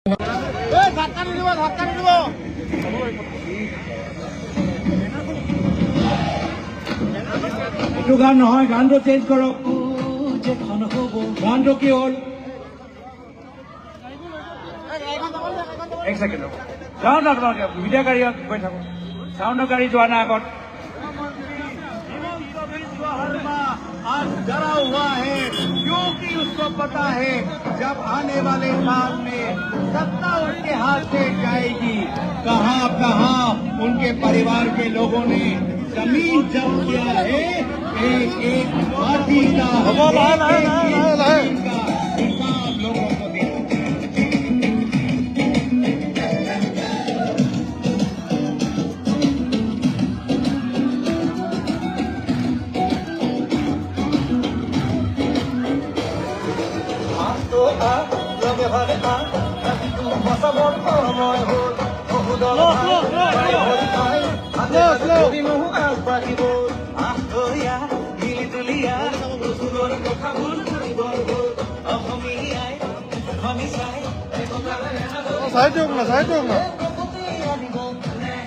এইটো গান নহয়, গানটো চেঞ্জ কৰক। গানটো কি হ'ল? এক ছেকেণ্ড যাওক না, তোমালোকে মিডিয়া গাড়ী গৈ থাকো। চাউণ্ডৰ গাড়ী যোৱা নাই আগত। आज डरा हुआ है क्योंकि उसको पता है जब आने वाले साल में सत्ता उसके हाथ से जाएगी। कहां कहां उनके परिवार के लोगों ने जमीन जब्त किया है। एक एक पार्टी का हिसाब लोगों को देना।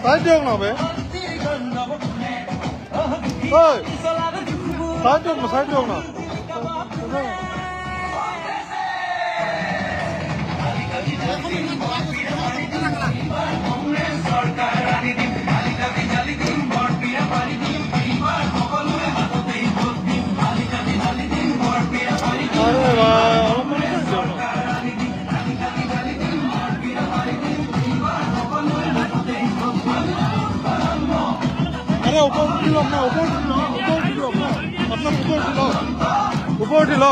Side dong na be. Hey, side dong na. अरे ऊपर उठी लो अपना, ऊपर उठी लो।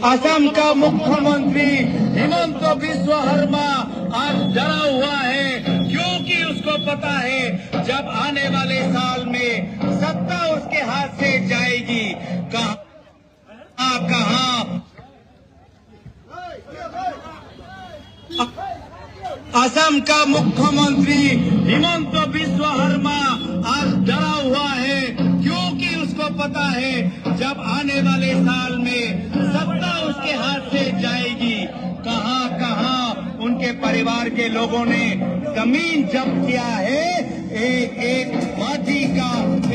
असम का मुख्यमंत्री हिमंत बिस्व शर्मा आज डरा हुआ है क्योंकि उसको पता है जब आने वाले साल में सत्ता उसके हाथ से जाएगी। कहां असम का मुख्यमंत्री हिमंत बिस्व शर्मा आज डरा हुआ है क्योंकि उसको पता है जब आने वाले साल में सत्ता उसके हाथ से जाएगी। कहां कहां उनके परिवार के लोगों ने जमीन जब्त किया है। एक एक माटी का,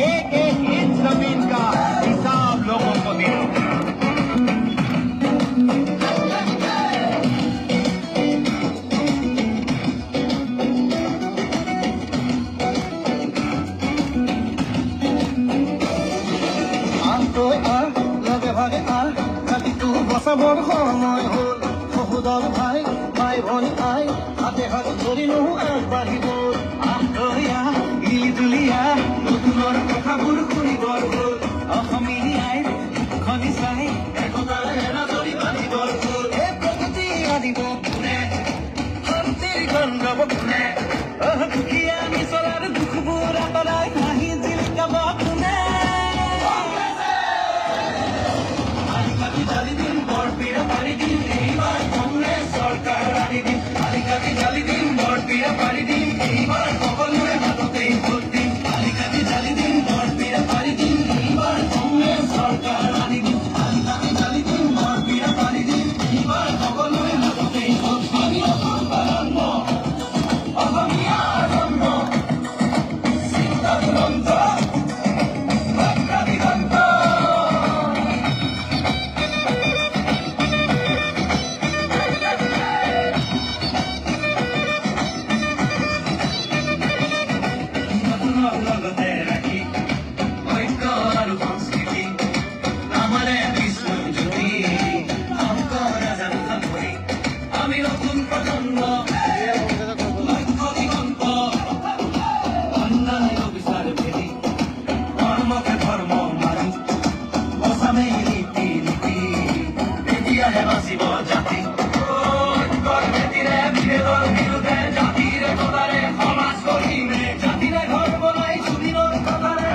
एक एक इंच जमीन का हिसाब लोगों को देना। হাতে হাত ধৰিনো আগবাঢ়িব আন্তৰীয়া ইলিতুলীয়া নতুনৰ কথাবোৰ শুনিবৰ হ'ল অসমীয়াই খনি চাই একতাৰে এনাজৰি বান্ধিবৰ হ'ল এই প্ৰকৃতি আনিব কোনে শান্তিৰ গন্ধব কোনে দুখীয়া মিছলাৰ দুখবোৰ আঁতৰাই হাঁহি জিলিকাব কোনে আলিকাটি জালি দিম বৰপীৰা পাৰি দিম এইবাৰ কংগ্ৰেছ চৰকাৰ আনি দিম আলিকাটি জালি দিম বৰপীৰা পাৰি দিম এইবাৰ সকলোৰে হাততেই ভোট দিম আলিকাটি জালি দিম বৰপীৰা পাৰি দিম এইবাৰ কংগ্ৰেছ চৰকাৰ আনি দিম আলিকাটি জালি দিম বৰপীৰা পাৰি দিম এইবাৰ সকলোৰে হাততেই ভোট দিম অসমীয়াৰ জন্ম চিন্তা দুৰন্ত বাক্যা দিগন্ত লগতে ৰাখি ঐক্য আৰু সংস্কৃতি আমাৰে বিষ্ণু জ্যোতি অংক ৰাজা ধৰি আমি নতুন প্ৰজন্ম লক্ষ্য দিগন্ত অন্যান্য বিচাৰ ভেদি ধৰ্মকে ধৰ্ম মাৰি বচামেই ৰীতি নীতি তেতিয়াহে বাচিব জাতি ঐক্যৰ ভেটিৰে বিভেদৰ বিৰুদ্ধে জাতিৰে কদাৰে সমাজ গঢ়িমে জাতিৰে ঘৰ বনাই জুবিনৰ কদাৰে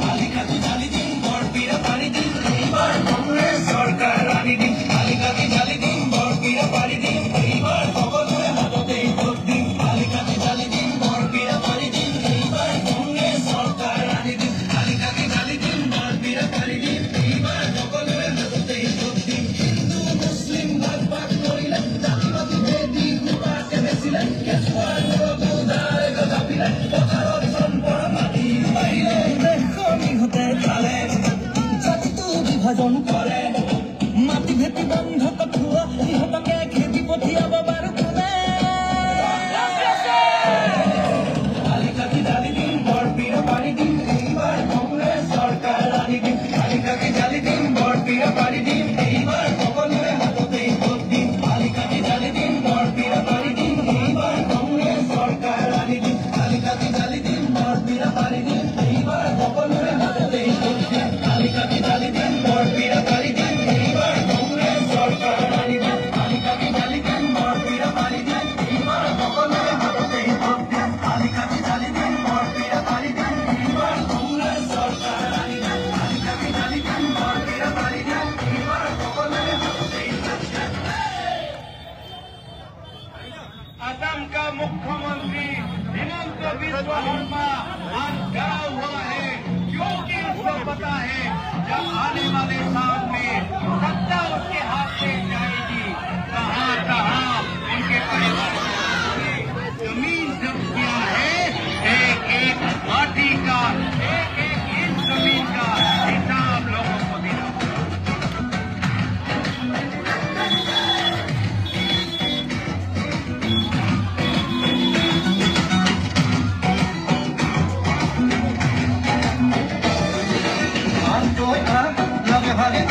আলিকাটি জালি দিম বৰপীৰা পাৰি দিম এইবাৰ কংগ্ৰেছ চৰকাৰ আনি দিম আলিকাটি জালি দিম বৰপীৰা পাৰি দিম এইবাৰ সকলোৰে হাততেই ভোট দিম আলিকাটি জালি দিম বৰপীৰা পাৰি দিম এইবাৰ কংগ্ৰেছ চৰকাৰ আনি দিম আলিকাটি জালি দিম বৰপীৰা পাৰি দিম এইবাৰ সকলোৰে হাততেই ভোট দিম হিন্দু মুছলিম ভাগ ভাগ কৰিলে জাতিবাদী ভেদি কুপাতে বেচিলে কেঁচুৱাৰ উদাৰ গজাপিলে পথাৰত চম্পৰ মাটি পাৰিলে দেশনিহঁতে খালে জাতিটো বিভাজন কৰে মাটি ভেটি বন্ধ কঠোৱা ইহঁতকে খেদি পঠিয়াব বাৰু কোনে আলিকাটি জালি দিম বৰপীৰা পাৰি দিম এইবাৰ কংগ্ৰেছ চৰকাৰ আনি দিম আলিকাটি জালি দিম বৰপীৰা পাৰি দিম এইবাৰ সকলোৰে হাততেই ভোট দিম আলিকাটি জালি দিম বৰপীৰা পাৰি দিম এইবাৰ কংগ্ৰেছ চৰকাৰ আনি দিম আলিকাটি জালি দিম বৰপীৰা পাৰি দিম এইবাৰ সকলোৰে হাততেই ভোট দিম আলিকাটি জালি দিম বৰপীৰা পাৰি দিম এইবাৰ কংগ্ৰেছ চৰকাৰ আনি দিম আলিকাটি জালি দিম বৰপীৰা পাৰি দিম এইবাৰ সকলোৰে হাততেই ভোট দিম আলিকাটি জালি দিম বৰপীৰা পাৰি দিম এইবাৰ কংগ্ৰেছ চৰকাৰ আনি দিম আলিকাটি জালি দিম বৰপীৰা পাৰি দিম এইবাৰ সকলোৰে হাততেই ভোট দিম असम का मुख्यमंत्री हिमंत बिस्व शर्मा आज डरा हुआ है क्योंकि उसको पता है जब आने वाले साल में सत्ता उसके हाथ से जाएगी कहाँ कहाँ उनके परिवार ने जमीन जब्त किया है एक एक माटी का एक एक इंच जमीन का हिसाब लोगों को देना होगा। লগে ভাগে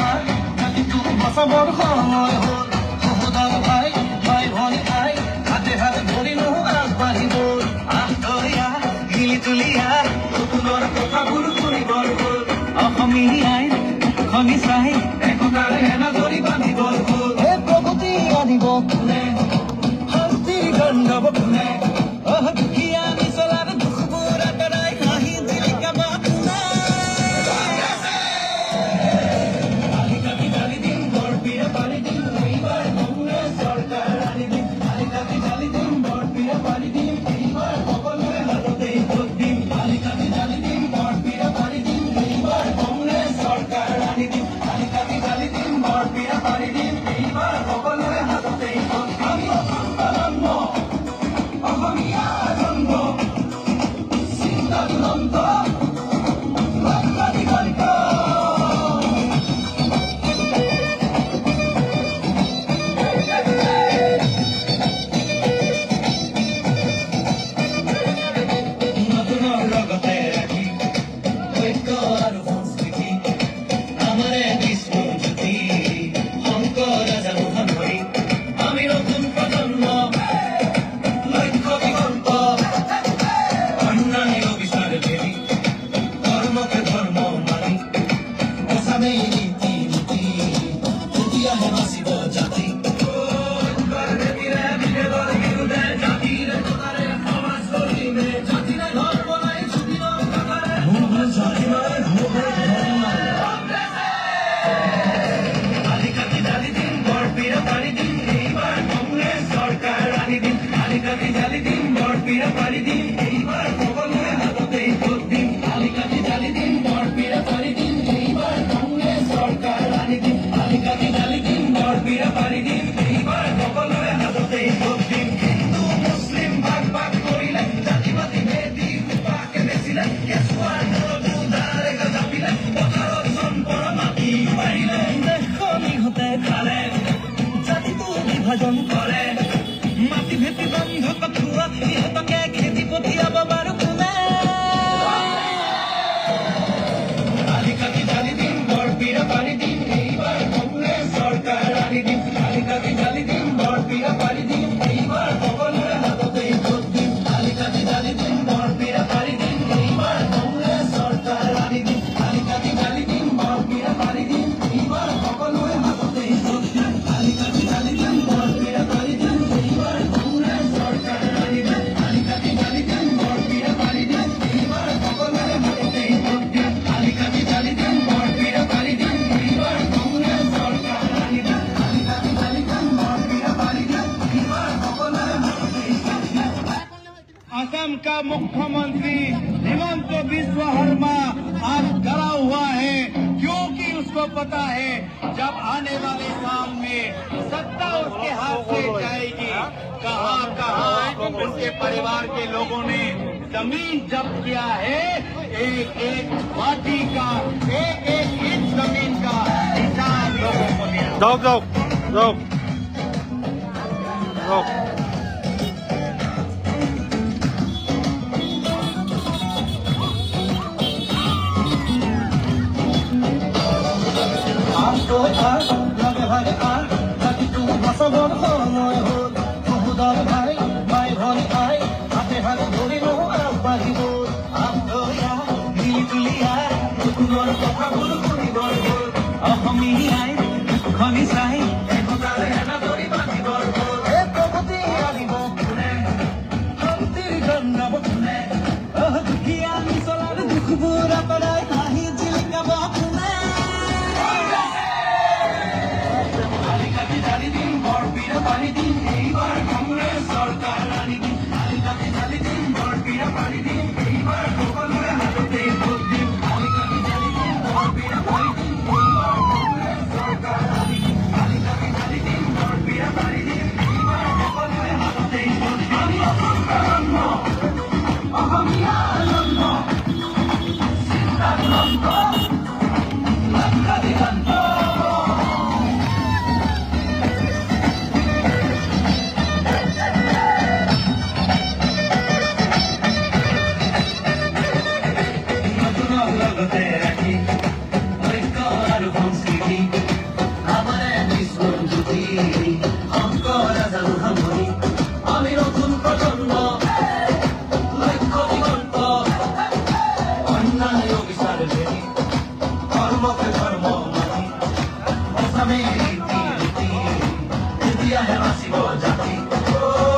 কাঠি জালি দিন বড় পীড়া পাড়ি দিন এইবার সকলের হাততেই ভোট দিন আলি কাঠি জালি দিন বড় পীড়া পাড়ি দিন এইবার কংগ্রেস সরকার আনি দিন আলি কাঠি জালি দিন বড় পীড়া পাড়ি দিন এইবার সকলের হাততেই ভোট দিন হিন্দু মুসলিম ভাগ ভাগ করিলেন জাতিবাদী বেদি পাকে বেছিলেন কেসুয়ার দুদারে গাজাপিলেন 18 জন বড় মাটি পাইলেন দেখনি হতে খালে জাতি তো বিভাজন করে মাটি ভেতি বন্ধ পক্ষুয়া ইহতকে খেতি পতিয়া বাবার কুমে আলি কাঠি জালি দিন বড় পীড়া পাড়ি দিন এইবার কংগ্রেস সরকার আনি দিন আলি কাঠি জালি দিন বড় পীড়া পাড়ি দিন এইবার সকলের হাততেই ভোট দিন আলি কাঠি জালি দিন বড় পীড়া পাড়ি দিন এইবার কংগ্রেস সরকার আনি দিন আলি কাঠি জালি দিন বড় পীড়া পাড়ি দিন এইবার সকলের হাততেই ভোট দিন আলি কাঠি জালি দিন বড় পীড়া পাড়ি দিন এইবার কংগ্রেস সরকার আনি দিন আলি কাঠি জালি দিন বড় পীড়া পাড়ি দিন এইবার সকলের হাততেই ভোট দিন আলি কাঠি জালি দিন বড় পীড়া পাড়ি দিন এইবার কংগ্রেস সরকার আনি দিন আলি কাঠি জালি দিন বড় পীড়া পাড়ি দিন এইবার সকলের হাততেই ভোট দিন असम का मुख्यमंत्री हिमंत बिस्व शर्मा आज डरा हुआ है क्योंकि उसको पता है जब आने वाले साल में सत्ता उसके हाथ से जाएगी कहां कहां उसके परिवार के लोगों ने जमीन जब्त किया है एक एक वाटी का एक एक इंच जमीन का हिसाब लोगों को दिया যাও যাও যাও যাও আর তো আর লাগে ভাই আর জাতি তো বসবর সময় হল বহুদল ভাই ভাই ভনি আই হাতে হাত ধরিল আর বাজিব আমরা মিলি তুলিয়া কুকুরের কথা বল করিবর বল অহমিয়াই খনি চাই একতারে এনা ধরি বাজিবর বল এ প্রগতি আনিব কোনে শান্তির গন্ধব কোনে দুখিয়া নিচলার দুখবোৰ আঁতৰাই হাঁহি জিলিকাব কোনে আলি কাঠি জালি দিন বড় পীড়া পাড়ি দিন এইবার কংগ্রেস সরকার আনি দিন আলি কাঠি জালি দিন বড় পীড়া পাড়ি দিন এইবার সকলের হাততেই ভোট দিন আলি কাঠি জালি দিন বড় পীড়া পাড়ি দিন এইবার কংগ্রেস সরকার আনি দিন আলি কাঠি জালি দিন বড় পীড়া পাড়ি দিন এইবার সকলের হাততেই ভোট দিন অহমিয়া জন্ম চিন্তার জন্ম লঙ্কা দিগন্ত লগতে ৰাখি ঐক্য আৰু সংস্কৃতি আমাৰ বিস্ফোৰণ জ্যোতি শংকৰ আৰু সামৰি আমি নতুন প্ৰজন্ম লক্ষ্য দিগন্ত অন্যায় বিচাৰ ভেটি কৰ্মকে কৰ্ম মানি অসমে ৰীতি নীতি তেতিয়াহে বাচিব জাতি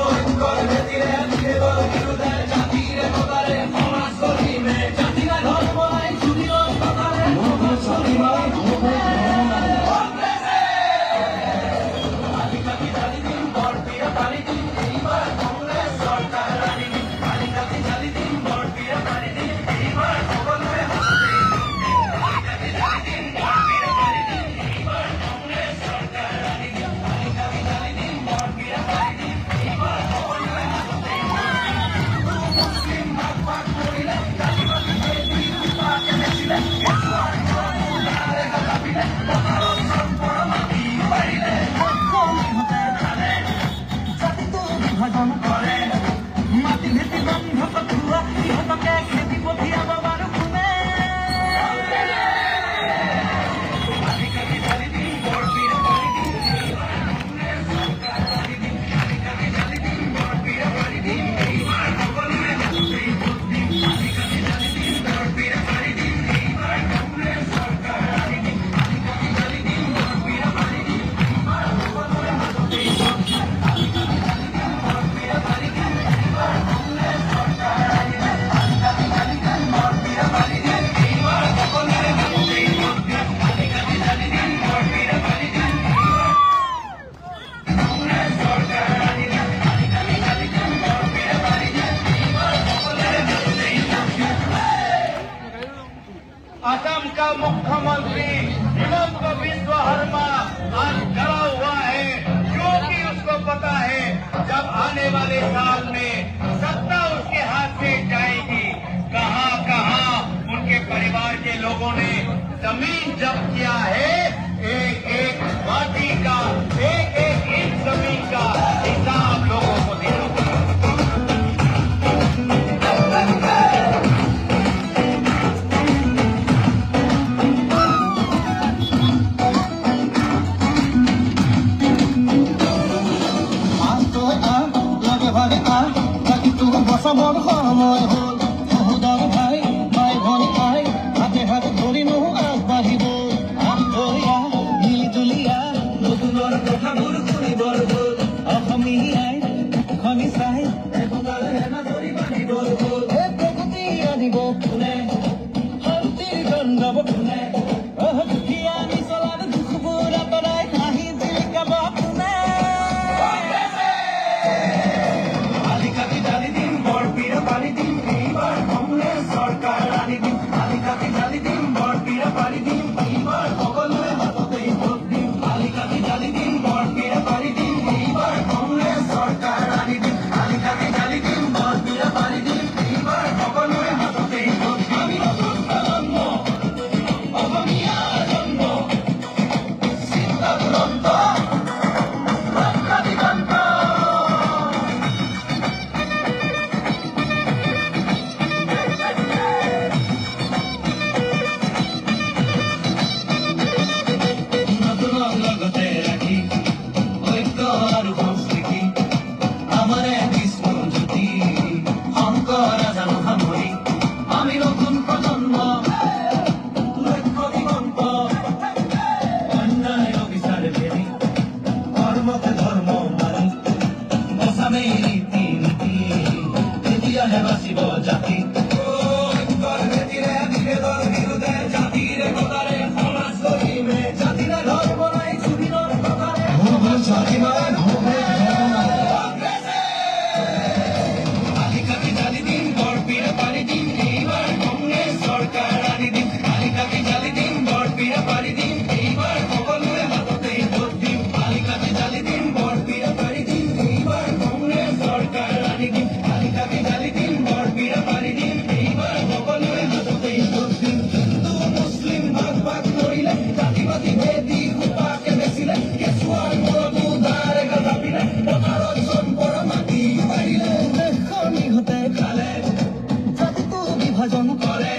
ঐক্যৰ ভেটিৰে কেৱল বিৰোধে জাতিৰে বতাৰে সমাজ গঢ়িমে জাতিৰে ধৰ্ম নাই জুদিৰৰ কথাৰে মুখ চলিব আলি কাঠি জালি দিন বড় পীড়া পাড়ি দিন এইবাৰ কংগ্ৰেছ চৰকাৰ আনি দিন আলি কাঠি জালি দিন বড় পীড়া পাড়ি দিন এইবাৰ সকলোৰে হাততেই ভোট দিন আলি কাঠি জালি দিন বড় পীড়া পাড়ি দিন এইবাৰ কংগ্ৰেছ চৰকাৰ আনি দিন আলি কাঠি জালি দিন বড় जब्त किया है एक एक माटी का एक एक इंच जमीन का हिसाब लोगों को देना होगा। বছৰ সময় হ'ল সহোদৰ ভাই ভাই ভনী আই হাতে হাত ধৰি নহো আগবাঢ়িব আন্তৰিয়া মিলিজুলিয়া নতুনৰ কথাবোৰ শুনিবৰ হ'ল অসমীয়াই খনি চাই একতাৰ হেনা ধৰি বান্ধিবৰ হ'ল এই প্ৰকৃতি আনিব কোনে শান্তিৰ গন্ধব কোনে দুখীয়া নিচলাৰ দুখবোৰ আঁতৰাই হাঁহি জিলিকাব কোনে আলিকাটি জালি দিম বৰপীৰা পাৰি দিম এইবাৰ কংগ্ৰেছ চৰকাৰ আনি দিম আলিকাটি জালি দিম বৰপীৰা পাৰি দিম এইবাৰ সকলোৱে হাততেই ভোট দিম আলিকাটি জালি দিম বৰপীৰা পাৰি দিম এইবাৰ কংগ্ৰেছ চৰকাৰ আনি দিম আলিকাটি জালি দিম বৰপীৰা পাৰি দিম এইবাৰ সকলোৱে হাততেই ভোট দিম আমি নতুন প্ৰজন্ম অসমীয়াৰ জন্ম চিন্তা দুৰন্ত ৰক্ষা দিগন্ত লগতে ৰাখি ঐক্য আৰু সংস্কৃতি আমাৰে বিষ্ণু জ্যোতি শংকৰ জানো সামৰি আমি নতুন প্ৰজন্ম লক্ষ্য দিগন্ত অন্যায় অবিচাৰে ভেৰি কৰ্মকে ধৰ্ম মানি বচামেই ৰীতি নীতি তেতিয়াহে বাচিব জাতি ঐক্যৰ ভেটিৰে বিভেদৰ বিৰুদ্ধে জাতিৰ একতাৰে সমাজ গঢ়িমে জাতিৰে ধৰ্ম নাই জুবিনৰ প্ৰকাৰে স্বাধীনতাৰ আলিকাটি জালি দিম বৰপীৰা পাৰি দিম এইবাৰ কংগ্ৰেছ চৰকাৰ আনি দিম আলিকাটি জালি দিম বৰপীৰা পাৰি দিম এইবাৰ সকলোৱে হাততেই ভোট দিম আলিকাটি জালি দিম বৰপীৰা পাৰি দিম এইবাৰ কংগ্ৰেছ চৰকাৰ আনি দিম আলিকাটি জালি দিম বৰপীৰা পাৰি দিম এইবাৰ সকলোৱে হাততেই ভোট দিম হিন্দু মুছলিম ভাগ ভাগ কৰিলে জাতি পাতি ভেদি সোপাকে বেচিলে কেঁচুৱাৰ মূৰতো দাৰে গাপিলে পথাৰত চম্পৰ মাটি পাৰিলে দেশৰ নিহতে খালে জাতিটো বিভাজন কৰে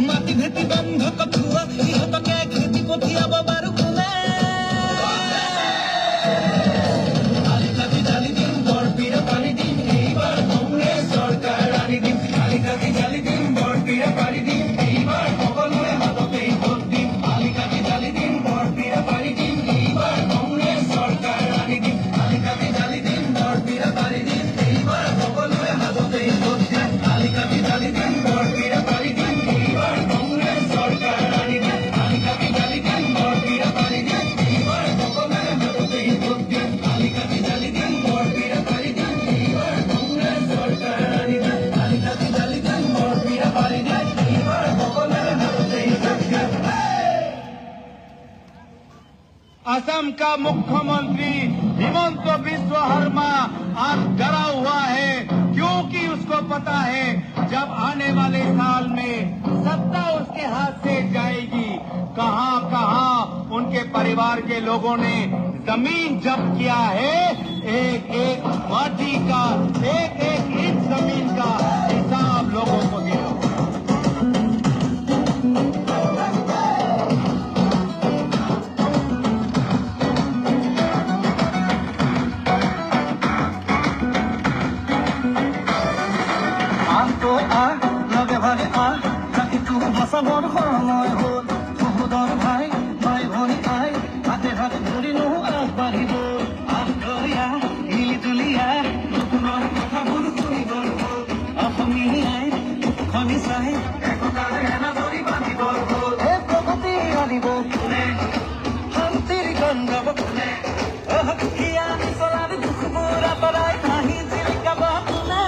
মাটি ভেটি বন্ধ কঠুৱা ইহঁতকে খেতি পঠিয়াব বাৰু কোনে আলিকাটি জালি দিম বৰপীৰা পাৰি দিম এইবাৰ কংগ্ৰেছ চৰকাৰ আনি দিম আলিকাটি জালি দিম বৰপীৰা পাৰি দিম এইবাৰ সকলোৱে হাততেই ভোট দিম আলিকাটি জালি দিম বৰপীৰা পাৰি দিম এইবাৰ কংগ্ৰেছ চৰকাৰ আনি দিম আলিকাটি জালি দিম বৰপীৰা পাৰি দিম এইবাৰ সকলোৱে হাততেই ভোট দিম আলিকাটি জালি দিম বৰপীৰা পাৰি দিম এইবাৰ কংগ্ৰেছ চৰকাৰ আনি দিম আলিকাটি জালি দিম বৰপীৰা পাৰি দিম এইবাৰ সকলোৱে হাততেই ভোট দিম আলিকাটি জালি দিম বৰপীৰা পাৰি দিম এইবাৰ কংগ্ৰেছ চৰকাৰ আনি দিম আলিকাটি জালি দিম বৰপীৰা পাৰি দিম এইবাৰ সকলোৱে হাততেই ভোট দিম असम का मुख्यमंत्री हिमंत बिस्व शर्मा आज डरा हुआ है क्योंकि उसको पता है जब आने वाले साल में सत्ता उसके हाथ से जाएगी कहां कहां उनके परिवार के लोगों ने जमीन जब्त किया है एक एक माटी का एक एक इंच जमीन का हिसाब लोगों को देना होगा। লগে ভাগে জাতিটো বচাবৰ সময় হ'ল সহোদৰ ভাই ভাই ভনী আই হাতে হাত ধৰি নহো আগবাঢ়িব আন্তৰিয়া মিলিজুলিয়া নতুনৰ কথাবোৰ শুনিবৰ হ'ল অসমীয়াই খনি চাই একতাৰ হেনা ধৰি বান্ধিবৰ হ'ল এই প্ৰগতি আনিব কোনে শান্তিৰ গন্ধব কোনে দুখীয়া নিচলাৰ দুখবোৰ আঁতৰাই হাঁহি জিলিকাব কোনে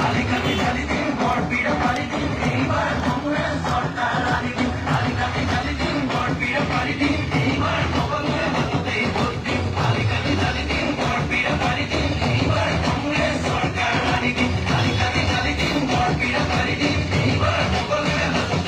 আলিকাটি জালি দিম বৰপীৰা পাৰি দিম এইবাৰ কংগ্ৰেছ চৰকাৰ আনি দিম আলিকাটি জালি দিম বৰপীৰা পাৰি দিম এইবাৰ সকলোৱে হাততেই ভোট দিম আলিকাটি জালি দিম বৰপীৰা পাৰি দিম এইবাৰ কংগ্ৰেছ চৰকাৰ আনি দিম আলিকাটি জালি দিম বৰপীৰা পাৰি দিম এইবাৰ সকলোৱে হাততেই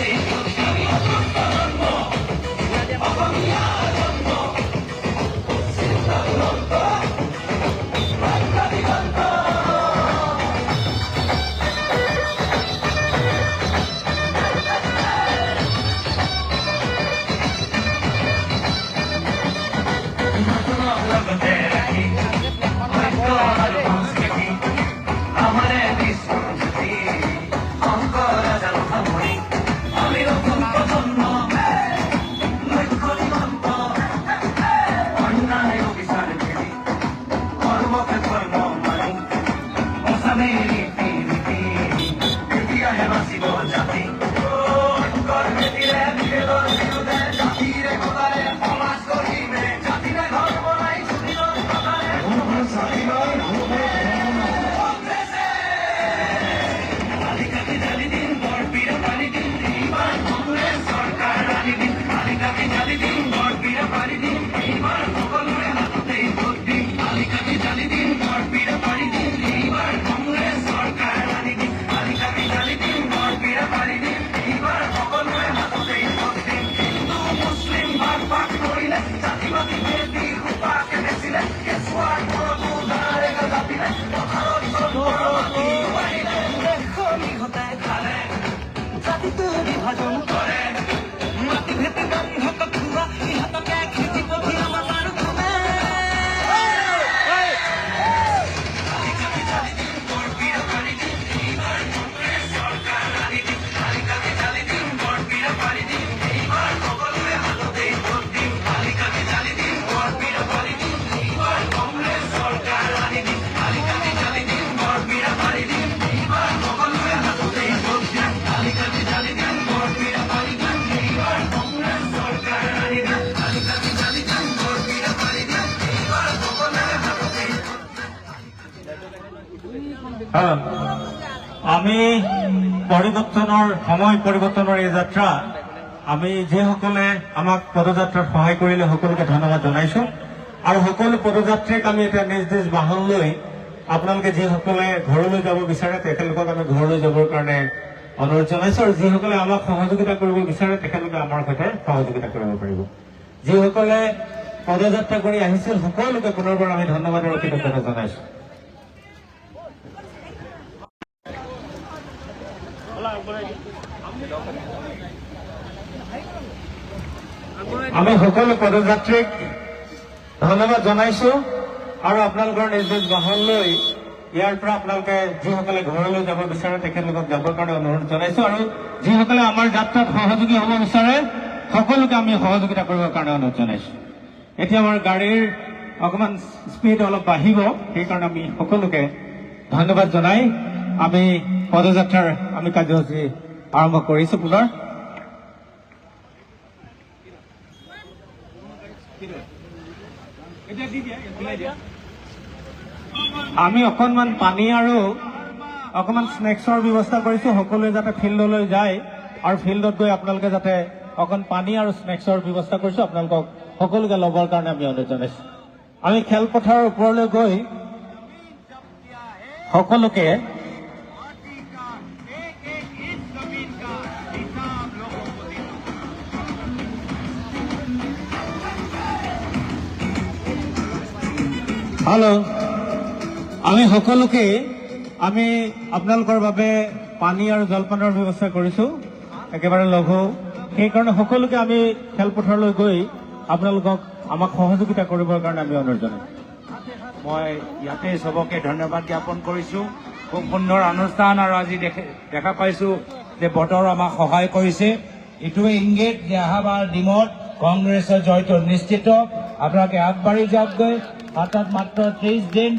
আমি পৰিৱৰ্তনৰ সময় পৰিৱৰ্তনৰ এই যাত্ৰা আমি যিসকলে আমাক পদযাত্ৰাত সহায় কৰিলে সকলোকে ধন্যবাদ জনাইছো আৰু সকলো পদযাত্ৰীক আমি এতিয়া নিজ নিজ বাহনলৈ আপোনালোকে যিসকলে ঘৰলৈ যাব বিচাৰে তেখেতলোকক আমি ঘৰলৈ যাবৰ কাৰণে অনুৰোধ জনাইছো আৰু যিসকলে আমাক সহযোগিতা কৰিব বিচাৰে তেখেতলোকে আমাৰ সৈতে সহযোগিতা কৰিব পাৰিব। যিসকলে পদযাত্ৰা কৰি আহিছিল সকলোকে পুনৰবাৰ আমি ধন্যবাদ আৰু কৃতজ্ঞতা জনাইছো। আমি সকলো পদযাত্ৰীক ধন্যবাদ জনাইছো আৰু আপোনালোকৰ নিজ নিজ বাহনলৈ ইয়াৰ পৰা আপোনালোকে যিসকলে ঘৰলৈ যাব বিচাৰে তেখেতলোকক যাবৰ কাৰণে অনুৰোধ জনাইছো আৰু যিসকলে আমাৰ যাত্ৰাত সহযোগী হ'ব বিচাৰে সকলোকে আমি সহযোগিতা কৰিবৰ কাৰণে অনুৰোধ জনাইছো। এতিয়া আমাৰ গাড়ীৰ অকণমান স্পীড অলপ বাঢ়িব, সেইকাৰণে আমি সকলোকে ধন্যবাদ জনাই আমি পদযাত্ৰাৰ আমি কাৰ্যসূচী আৰম্ভ কৰিছো পুনৰ। আমি অকণমান পানী আৰু অকণমান স্নেক্সৰ ব্যৱস্থা কৰিছো, সকলোৱে যাতে ফিল্ডলৈ যায় আৰু ফিল্ডত গৈ আপোনালোকে যাতে অকণ পানী আৰু স্নেক্সৰ ব্যৱস্থা কৰিছো, আপোনালোকক সকলোকে ল'বৰ কাৰণে আমি অনুৰোধ জনাইছো। আমি খেলপথাৰৰ ওপৰলৈ গৈ সকলোকে আমি সকলোকে আমি আপোনালোকৰ বাবে পানী আৰু জলপানৰ ব্যৱস্থা কৰিছো একেবাৰে লঘু, সেইকাৰণে সকলোকে আমি খেলপথাৰলৈ গৈ আপোনালোকক আমাক সহযোগিতা কৰিবৰ কাৰণে আমি অনুৰোধ জনাইছো। মই ইয়াতে চবকে ধন্যবাদ জ্ঞাপন কৰিছো। খুব সুন্দৰ অনুষ্ঠান আৰু আজি দেখা পাইছো যে বতৰ আমাক সহায় কৰিছে। এইটোৱে ইংগিত যে অহাবাৰ ডিমত কংগ্ৰেছৰ জয়টো নিশ্চিত। আপোনালোকে আগবাঢ়ি যাওকগৈ। হাতত মাত্ৰ 30 দিন,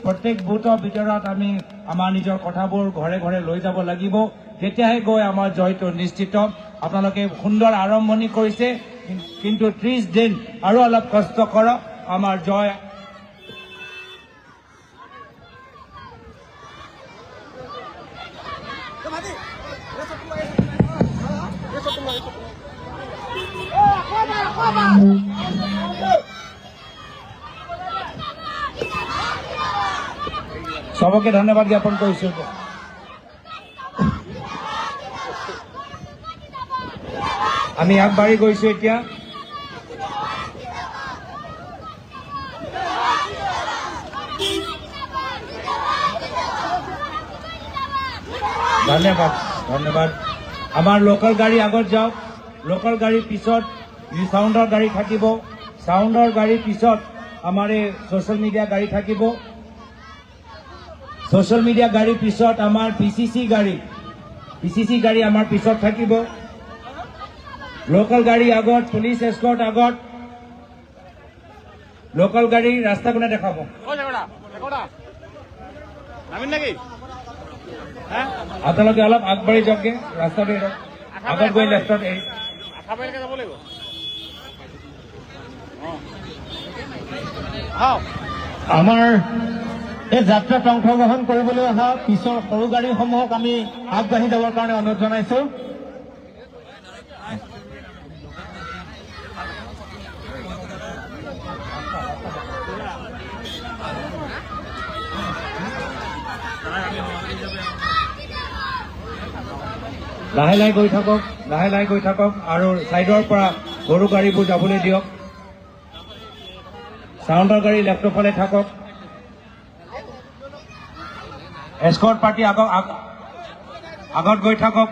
প্ৰত্যেক বুথৰ ভিতৰত আমি আমাৰ নিজৰ কথাবোৰ ঘৰে ঘৰে লৈ যাব লাগিব, তেতিয়াহে গৈ আমাৰ জয়টো নিশ্চিত। আপোনালোকে সুন্দৰ আৰম্ভণি কৰিছে, কিন্তু 30 দিন আৰু অলপ কষ্ট কৰক, আমাৰ জয় সবকে ধন্যবাদ জ্ঞাপন কৰিছো। আমি আগবাঢ়ি গৈছো এতিয়া। ধন্যবাদ। আমাৰ লোকাল গাড়ী আগত যাওক, লোকাল গাড়ীৰ পিছত সাউণ্ডৰ গাড়ী থাকিব, সাউণ্ডৰ গাড়ীৰ পিছত আমাৰ এই সোশ্যাল মিডিয়া গাড়ী থাকিব, সোশ্যাল মিডিয়া গাড়ীৰ পিছত আমাৰ পিচিচি গাড়ী আমাৰ পিছত থাকিব, লোকাল গাড়ী আগত, পুলিচ এস্কৰ্ট আগত, লোকাল গাড়ী ৰাস্তা কোনে দেখাব? আপোনালোকে অলপ আগবাঢ়ি যাওকগে, ৰাস্তাটো আগত গৈ লেফ্টত আমাৰ এই যাত্ৰাত অংশগ্ৰহণ কৰিবলৈ অহা পিছৰ সৰু গাড়ীসমূহক আমি আগবাঢ়ি যাবৰ কাৰণে অনুৰোধ জনাইছো। লাহে লাহে গৈ থাকক আৰু চাইডৰ পৰা সৰু গাড়ীবোৰ যাবলৈ দিয়ক। সাউণ্ডৰ গাড়ী লেফ্টৰ ফালে থাকক। এস্কৰ্ট পাৰ্টি আগত গৈ থাকক।